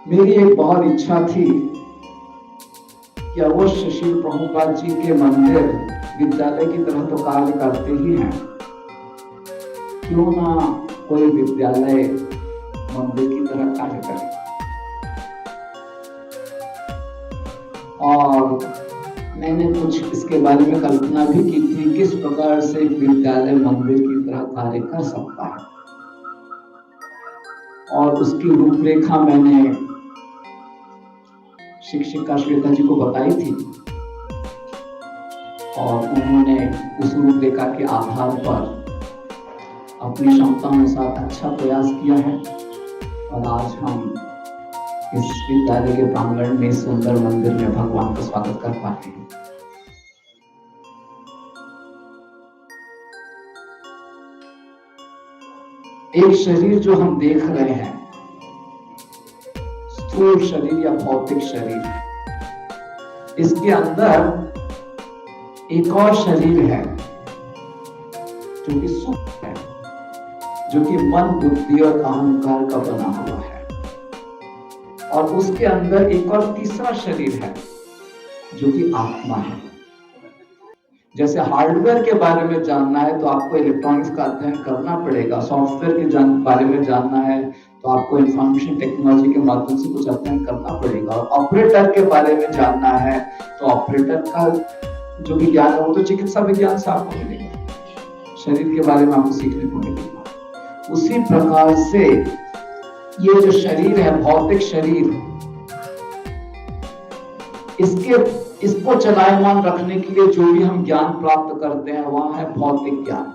मेरी एक बहुत इच्छा थी कि अवश्य शिल प्रभुपाद जी के मंदिर विद्यालय की तरह तो कार्य करते ही हैं, क्यों ना कोई विद्यालय मंदिर की तरह कार्य करे। और मैंने कुछ इसके बारे में कल्पना भी की थी, किस प्रकार से विद्यालय मंदिर की तरह कार्य कर सकता है। और उसकी रूपरेखा मैंने शिक्षिका श्वेता जी को बताई थी और उन्होंने उस रूपरेखा के आधार पर अपनी क्षमता अनुसार अच्छा प्रयास किया है और आज हम इस विद्यालय के प्रांगण में सुंदर मंदिर में भगवान का स्वागत कर पाते हैं। एक शरीर जो हम देख रहे हैं, स्थूल शरीर या भौतिक शरीर, इसके अंदर एक और शरीर है जो कि सूक्ष्म है, जो कि मन, बुद्धि और अहंकार का बना हुआ है। और उसके अंदर एक और तीसरा शरीर है जो कि आत्मा है। जैसे हार्डवेयर के बारे में जानना है तो आपको इलेक्ट्रॉनिक्स का अध्ययन करना पड़ेगा, सॉफ्टवेयर के बारे में जानना है तो आपको इंफॉर्मेशन टेक्नोलॉजी के माध्यम से कुछ अध्ययन करना पड़ेगा। और ऑपरेटर के बारे में जानना है तो ऑपरेटर का जो भी ज्ञान है वो तो चिकित्सा विज्ञान से आपको मिलेगा, शरीर के बारे में आपको सीखने को मिलेगा। उसी प्रकार से ये जो शरीर है, भौतिक शरीर, इसको चलायमान रखने के लिए जो भी हम ज्ञान प्राप्त करते हैं वह है भौतिक ज्ञान।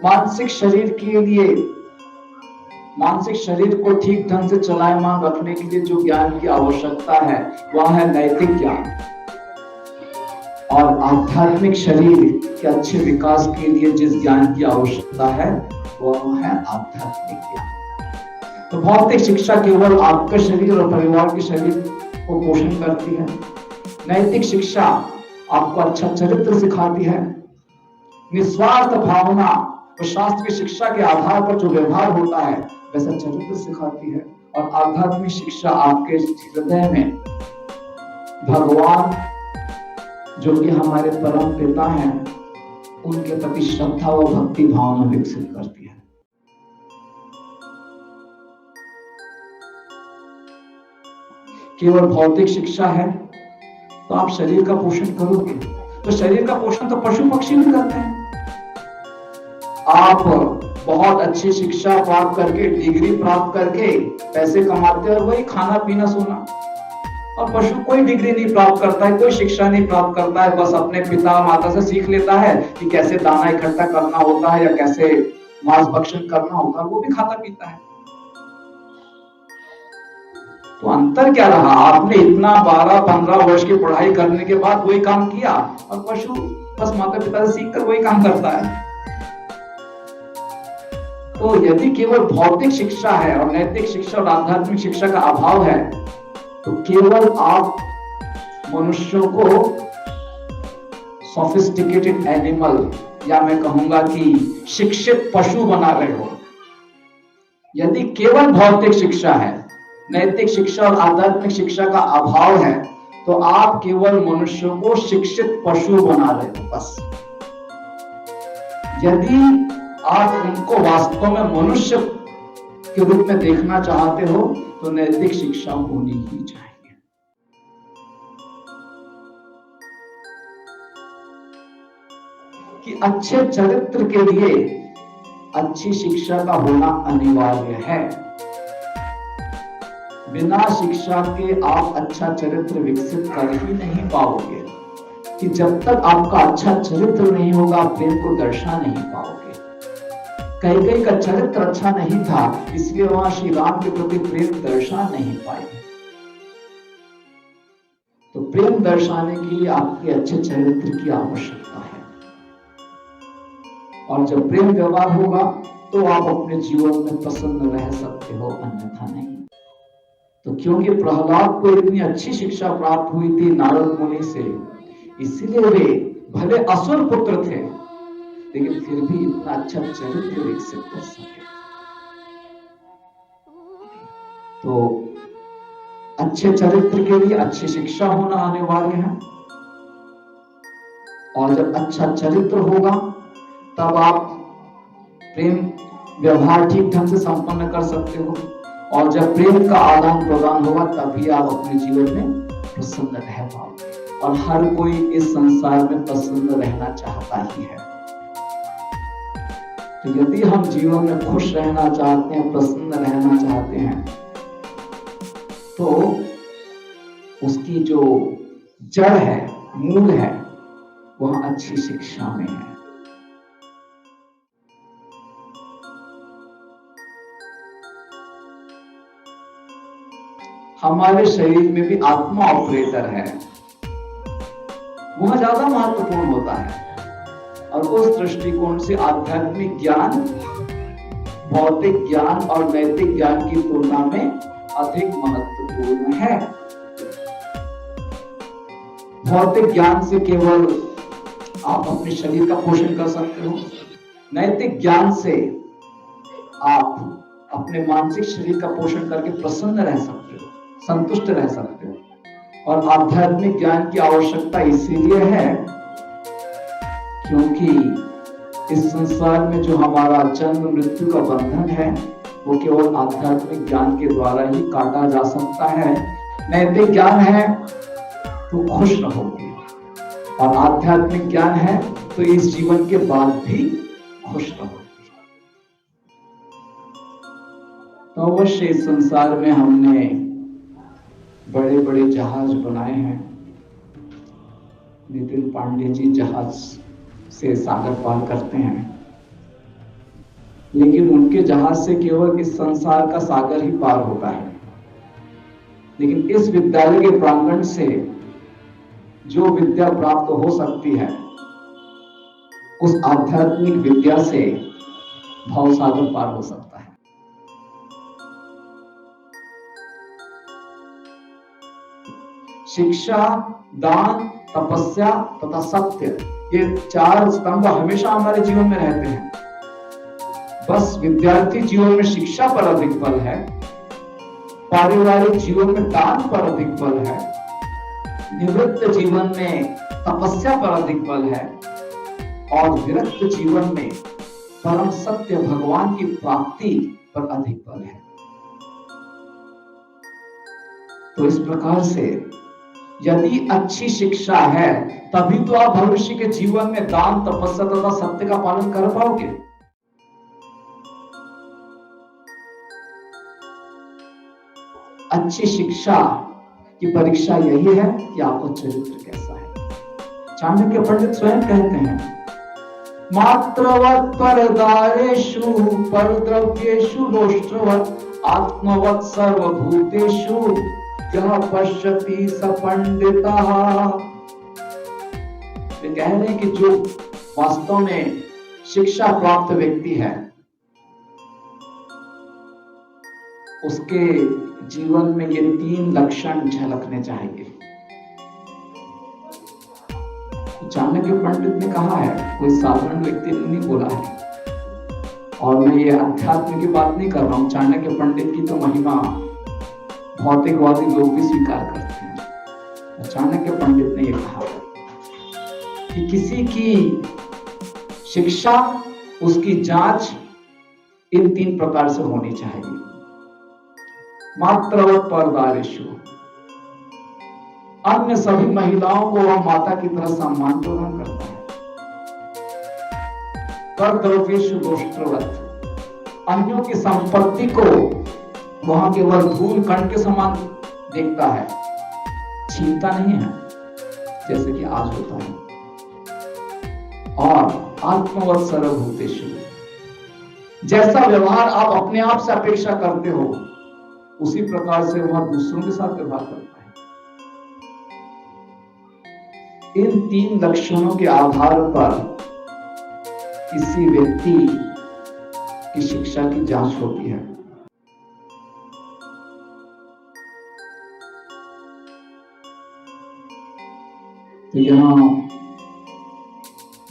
मानसिक शरीर के लिए, मानसिक शरीर को ठीक ढंग से चलायमान रखने के लिए जो ज्ञान की आवश्यकता है वह है नैतिक ज्ञान। और आध्यात्मिक शरीर के अच्छे विकास के लिए जिस ज्ञान की आवश्यकता है वह है आध्यात्मिक ज्ञान। तो भौतिक शिक्षा केवल आपका शरीर और परिवार के शरीर को पोषण करती है। नैतिक शिक्षा आपको अच्छा चरित्र सिखाती है। निस्वार्थ भावना और शास्त्र की शिक्षा के आधार पर जो व्यवहार होता है वैसा चरित्र सिखाती है। और आध्यात्मिक शिक्षा आपके हृदय में भगवान, जो कि हमारे परम पिता हैं, उनके प्रति श्रद्धा व भक्ति भावना विकसित करती है। केवल भौतिक शिक्षा है तो आप शरीर का पोषण करोगे, तो शरीर का पोषण तो पशु पक्षी भी करते हैं। आप बहुत अच्छी शिक्षा प्राप्त करके, डिग्री प्राप्त करके पैसे कमाते हैं और वही खाना पीना सोना। और पशु कोई डिग्री नहीं प्राप्त करता है, कोई शिक्षा नहीं प्राप्त करता है, बस अपने पिता माता से सीख लेता है कि कैसे दाना इकट्ठा करना होता है या कैसे मांस भक्षण करना होता है, वो भी खाता पीता है। तो अंतर क्या रहा? आपने इतना 12-15 वर्ष की पढ़ाई करने के बाद वही काम किया और पशु बस माता पिता से सीखकर वही काम करता है। तो यदि केवल भौतिक शिक्षा है और नैतिक शिक्षा और आध्यात्मिक शिक्षा का अभाव है तो केवल आप मनुष्यों को सोफिस्टिकेटेड एनिमल, या मैं कहूंगा कि शिक्षित पशु बना रहे हो। यदि केवल भौतिक शिक्षा है, नैतिक शिक्षा और आध्यात्मिक शिक्षा का अभाव है तो आप केवल मनुष्यों को शिक्षित पशु बना रहे हो बस। यदि आप उनको वास्तव में मनुष्य के रूप में देखना चाहते हो तो नैतिक शिक्षा होनी ही चाहिए। कि अच्छे चरित्र के लिए अच्छी शिक्षा का होना अनिवार्य है। बिना शिक्षा के आप अच्छा चरित्र विकसित कर ही नहीं पाओगे। कि जब तक आपका अच्छा चरित्र नहीं होगा आप प्रेम को दर्शा नहीं पाओगे। कैकेयी का चरित्र अच्छा नहीं था इसलिए वहां श्री राम के प्रति प्रेम दर्शा नहीं पाई। तो प्रेम दर्शाने के लिए आपके अच्छे चरित्र की आवश्यकता है। और जब प्रेम व्यवहार होगा तो आप अपने जीवन में प्रसन्न रह सकते हो, अन्यथा नहीं। तो क्योंकि प्रहलाद को इतनी अच्छी शिक्षा प्राप्त हुई थी नारद मुनि से, इसलिए वे भले असुर पुत्र थे लेकिन फिर भी इतना अच्छा चरित्र विकसित कर सके। तो अच्छे चरित्र के लिए अच्छी शिक्षा होना अनिवार्य है, और जब अच्छा चरित्र होगा तब आप प्रेम व्यवहार ठीक ढंग से संपन्न कर सकते हो, और जब प्रेम का आदान प्रदान होगा तभी आप अपने जीवन में प्रसन्न रह पाओगे। और हर कोई इस संसार में प्रसन्न रहना चाहता ही है। तो यदि हम जीवन में खुश रहना चाहते हैं, प्रसन्न रहना चाहते हैं, तो उसकी जो जड़ है, मूल है, वह अच्छी शिक्षा में है। हमारे शरीर में भी आत्मा ऑपरेटर है, वह ज्यादा महत्वपूर्ण होता है, और उस दृष्टिकोण से आध्यात्मिक ज्ञान भौतिक ज्ञान और नैतिक ज्ञान की तुलना में अधिक महत्वपूर्ण है। भौतिक ज्ञान से केवल आप अपने शरीर का पोषण कर सकते हो, नैतिक ज्ञान से आप अपने मानसिक शरीर का पोषण करके प्रसन्न रह सकते हो, संतुष्ट रह सकते हो। और आध्यात्मिक ज्ञान की आवश्यकता इसीलिए है क्योंकि इस संसार में जो हमारा जन्म मृत्यु का बंधन है वो केवल आध्यात्मिक ज्ञान के द्वारा ही काटा जा सकता है। नैतिक ज्ञान है तो खुश रहोगे, और आध्यात्मिक ज्ञान है तो इस जीवन के बाद भी खुश रहोगे। तो अवश्य इस संसार में हमने बड़े बड़े जहाज बनाए हैं। नितिन पांडे जी जहाज से सागर पार करते हैं, लेकिन उनके जहाज से केवल इस संसार का सागर ही पार होता है। लेकिन इस विद्यालय के प्रांगण से जो विद्या प्राप्त हो सकती है, उस आध्यात्मिक विद्या से भवसागर पार हो सकता है। शिक्षा, दान, तपस्या तथा सत्य, ये चार स्तंभ हमेशा हमारे जीवन में रहते हैं। बस विद्यार्थी जीवन में शिक्षा पर अधिक बल है, पारिवारिक जीवन में दान पर अधिक बल है, निवृत्त जीवन में तपस्या पर अधिक बल है, और विरक्त जीवन में परम सत्य भगवान की प्राप्ति पर अधिक बल है। तो इस प्रकार से यदि अच्छी शिक्षा है तभी तो आप भविष्य के जीवन में दान, तपस्या तथा सत्य का पालन कर पाओगे। अच्छी शिक्षा की परीक्षा यही है कि आपका चरित्र कैसा है। चाणक्य पंडित स्वयं कहते हैं, मात्रवत् परदारेषु परद्रव्येषु लोष्ट्रवत् आत्मवत् सर्वभूतेषु यह पश्यति स पंडितः। वे कह रहे हैं कि जो वास्तव में शिक्षा प्राप्त व्यक्ति है, उसके जीवन में ये 3 लक्षण झलकने चाहिए। चाणक्य पंडित ने कहा है, कोई साधारण व्यक्ति ने नहीं बोला है, और मैं ये अध्यात्म की बात नहीं कर रहा हूं। चाणक्य पंडित की तो महिमा भौतिकवादी लोग भी स्वीकार करते हैं। चाणक्य पंडित ने यह कहा कि किसी की शिक्षा, उसकी जांच इन 3 प्रकार से होनी चाहिए। मात्रवत् परदारेषु, अन्य सभी महिलाओं को वह माता की तरह सम्मान प्रदान करता है। परद्रव्येषु लोष्ट्रवत्, अन्यों की संपत्ति को वहां केवल धूल कण के समान देखता है, छीनता नहीं है जैसे कि आज होता है। और आत्मवत् सर्वभूतेषु, जैसा व्यवहार आप अपने आप से अपेक्षा करते हो उसी प्रकार से वह दूसरों के साथ व्यवहार करता है। इन 3 लक्षणों के आधार पर किसी व्यक्ति की शिक्षा की जांच होती है। तो यहाँ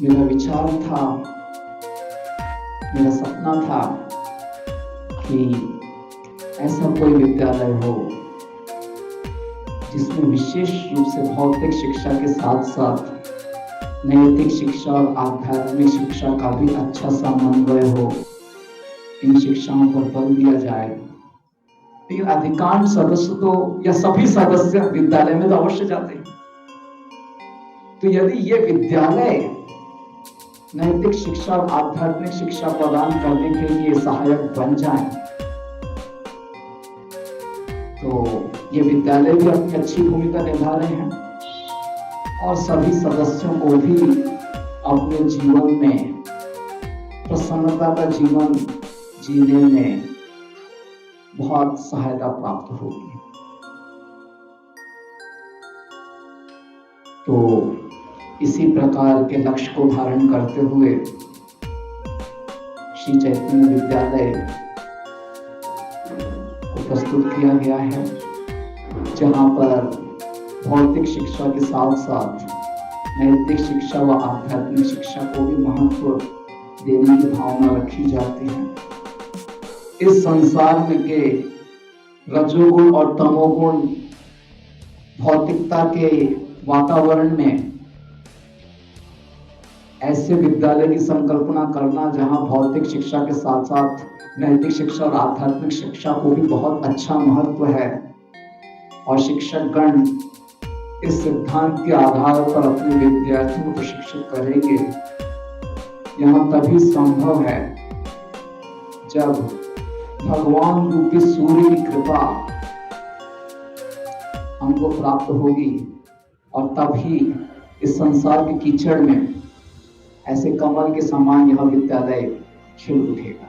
मेरा विचार था, मेरा सपना था कि ऐसा कोई विद्यालय हो जिसमें विशेष रूप से भौतिक शिक्षा के साथ साथ नैतिक शिक्षा और आध्यात्मिक शिक्षा का भी अच्छा समन्वय हो, इन शिक्षाओं पर बल दिया जाए। लेकिन अधिकांश सदस्य तो या सभी सदस्य विद्यालय में तो अवश्य जाते हैं। तो यदि ये विद्यालय नैतिक शिक्षा और आध्यात्मिक शिक्षा प्रदान करने के लिए सहायक बन जाए, तो ये विद्यालय भी अपनी अच्छी भूमिका निभा रहे हैं और सभी सदस्यों को भी अपने जीवन में प्रसन्नता का जीवन जीने में बहुत सहायता प्राप्त होगी। तो इसी प्रकार के लक्ष्य को धारण करते हुए श्री चैतन्य विद्यालय को प्रस्तुत किया गया है, जहां पर भौतिक शिक्षा के साथ साथ नैतिक शिक्षा व आध्यात्मिक शिक्षा को भी महत्व देने की भावना रखी जाती है। इस संसार में के रजोगुण और तमोगुण भौतिकता के वातावरण में ऐसे विद्यालय की संकल्पना करना जहां भौतिक शिक्षा के साथ साथ नैतिक शिक्षा और आध्यात्मिक शिक्षा को भी बहुत अच्छा महत्व है, और शिक्षकगण इस सिद्धांत के आधार पर अपने विद्यार्थियों को प्रशिक्षित करेंगे, यह तभी संभव है जब भगवान रूपी सूर्य की कृपा हमको प्राप्त होगी, और तभी इस संसार के कीचड़ में ऐसे कमल के समान यह विद्यालय खिल उठेगा।